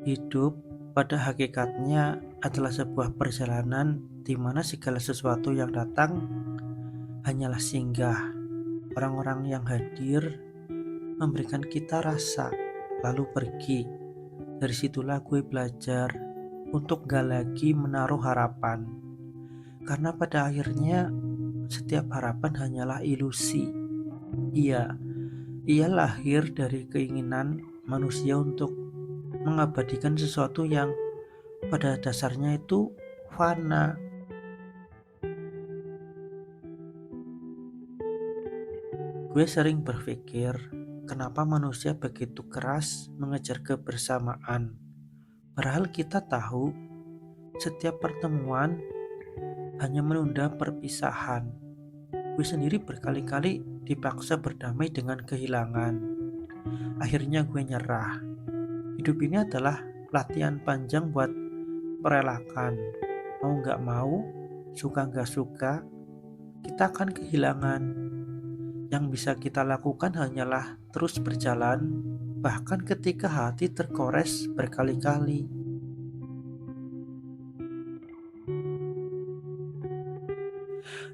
Hidup pada hakikatnya adalah sebuah perjalanan di mana segala sesuatu yang datang hanyalah singgah. Orang-orang yang hadir memberikan kita rasa, lalu pergi. Dari situlah gue belajar untuk gak lagi menaruh harapan. Karena pada akhirnya setiap harapan hanyalah ilusi. Iya, ia lahir dari keinginan manusia untuk mengabadikan sesuatu yang pada dasarnya itu fana. Gue sering berpikir, kenapa manusia begitu keras mengejar kebersamaan. Padahal kita tahu, setiap pertemuan hanya menunda perpisahan. Gue sendiri berkali-kali dipaksa berdamai dengan kehilangan. Akhirnya gue nyerah. Hidup ini adalah latihan panjang buat merelakan. Mau gak mau, suka gak suka, kita akan kehilangan. Yang bisa kita lakukan hanyalah terus berjalan, bahkan ketika hati tergores berkali-kali.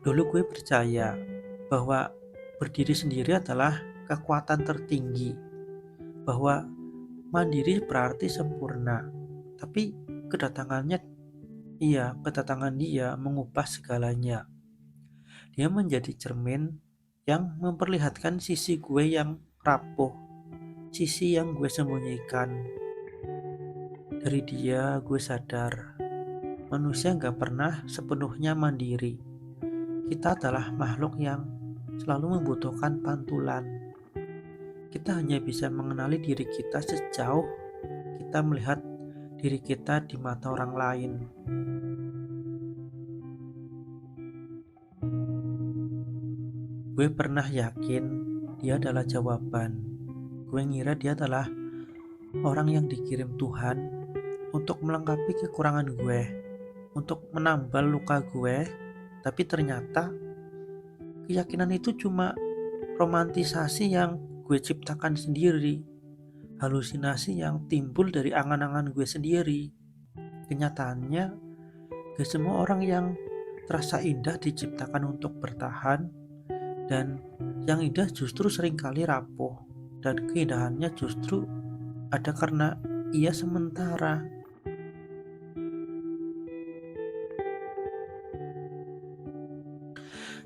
Dulu gue percaya bahwa berdiri sendiri adalah kekuatan tertinggi, bahwa mandiri berarti sempurna. Tapi kedatangan dia mengubah segalanya. Dia menjadi cermin yang memperlihatkan sisi gue yang rapuh, sisi yang gue sembunyikan. Dari dia gue sadar, manusia gak pernah sepenuhnya mandiri. Kita adalah makhluk yang selalu membutuhkan pantulan. Kita hanya bisa mengenali diri kita sejauh kita melihat diri kita di mata orang lain. Gue pernah yakin dia adalah jawaban. Gue ngira dia adalah orang yang dikirim Tuhan untuk melengkapi kekurangan gue, untuk menambal luka gue. Tapi ternyata keyakinan itu cuma romantisasi yang gue ciptakan sendiri, halusinasi yang timbul dari angan-angan gue sendiri. Kenyataannya, gak semua orang yang terasa indah diciptakan untuk bertahan, dan yang indah justru seringkali rapuh, dan keindahannya justru ada karena ia sementara.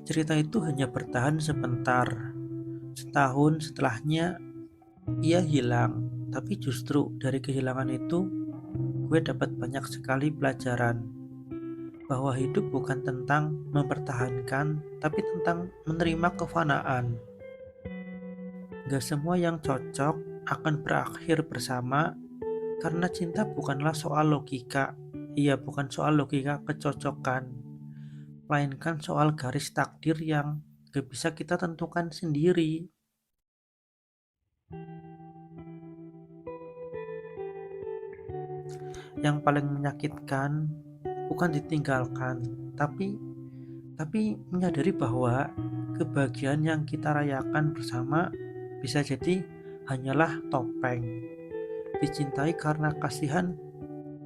Cerita itu hanya bertahan sebentar. Setahun setelahnya ia hilang, tapi justru dari kehilangan itu gue dapat banyak sekali pelajaran. Bahwa hidup bukan tentang mempertahankan, tapi tentang menerima kefanaan. Gak semua yang cocok akan berakhir bersama, karena cinta bukanlah soal logika. Iya, bukan soal logika kecocokan, melainkan soal garis takdir yang gak bisa kita tentukan sendiri. Yang paling menyakitkan bukan ditinggalkan, tapi menyadari bahwa kebahagiaan yang kita rayakan bersama bisa jadi hanyalah topeng. Dicintai karena kasihan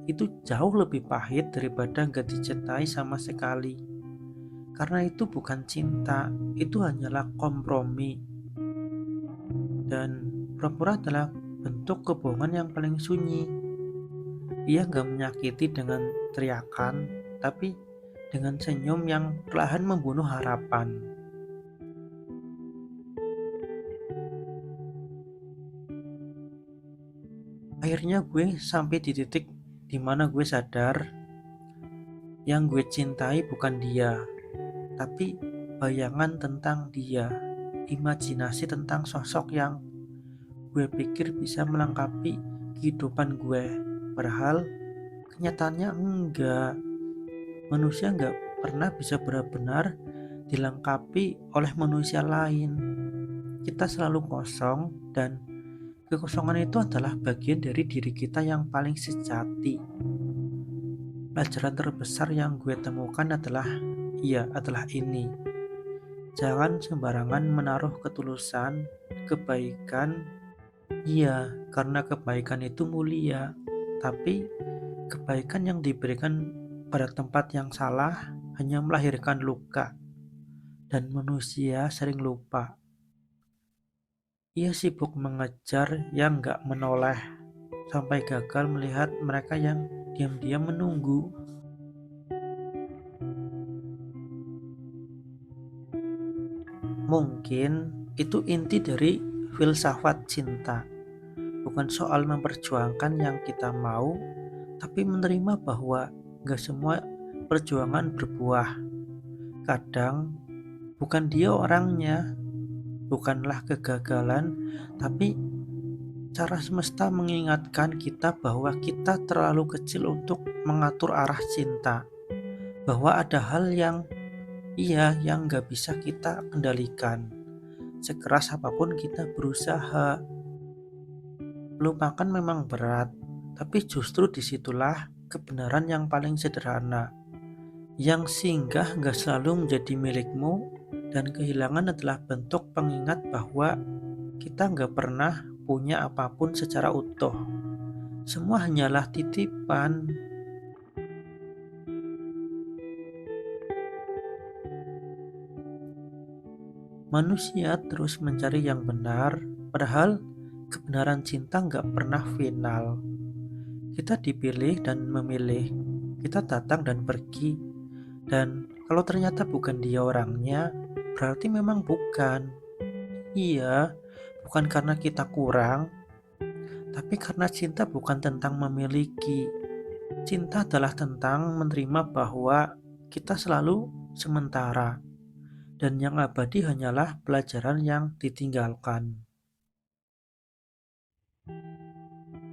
itu jauh lebih pahit daripada gak dicintai sama sekali. Karena itu bukan cinta, itu hanyalah kompromi. Dan pura-pura adalah bentuk kebohongan yang paling sunyi. Ia gak menyakiti dengan teriakan, tapi dengan senyum yang perlahan membunuh harapan. Akhirnya gue sampai di titik dimana gue sadar yang gue cintai bukan dia, tapi bayangan tentang dia, imajinasi tentang sosok yang gue pikir bisa melengkapi kehidupan gue. Padahal kenyataannya enggak. Manusia enggak pernah bisa benar-benar dilengkapi oleh manusia lain. Kita selalu kosong, dan kekosongan itu adalah bagian dari diri kita yang paling sejati. Pelajaran terbesar yang gue temukan adalah ini. Jangan sembarangan menaruh ketulusan, kebaikan. Iya, karena kebaikan itu mulia, Tapi kebaikan yang diberikan pada tempat yang salah hanya melahirkan luka, dan manusia sering lupa. Ia sibuk mengejar yang gak menoleh, sampai gagal melihat mereka yang diam-diam menunggu. Mungkin itu inti dari filsafat cinta. Bukan soal memperjuangkan yang kita mau, tapi menerima bahwa gak semua perjuangan berbuah. Kadang bukan dia orangnya, bukanlah kegagalan, tapi cara semesta mengingatkan kita bahwa kita terlalu kecil untuk mengatur arah cinta. Bahwa ada hal yang yang gak bisa kita kendalikan. Sekeras apapun kita berusaha. Melupakan memang berat, tapi justru disitulah kebenaran yang paling sederhana. Yang singgah gak selalu menjadi milikmu, dan kehilangan adalah bentuk pengingat bahwa kita gak pernah punya apapun secara utuh. Semua hanyalah titipan. Manusia terus mencari yang benar, padahal kebenaran cinta gak pernah final. Kita dipilih dan memilih, kita datang dan pergi, dan kalau ternyata bukan dia orangnya, berarti memang bukan. Iya, bukan karena kita kurang, tapi karena cinta bukan tentang memiliki. Cinta adalah tentang menerima bahwa kita selalu sementara, dan yang abadi hanyalah pelajaran yang ditinggalkan.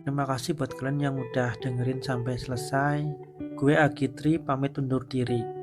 Terima kasih buat kalian yang udah dengerin sampai selesai. Gue Agitri pamit undur diri.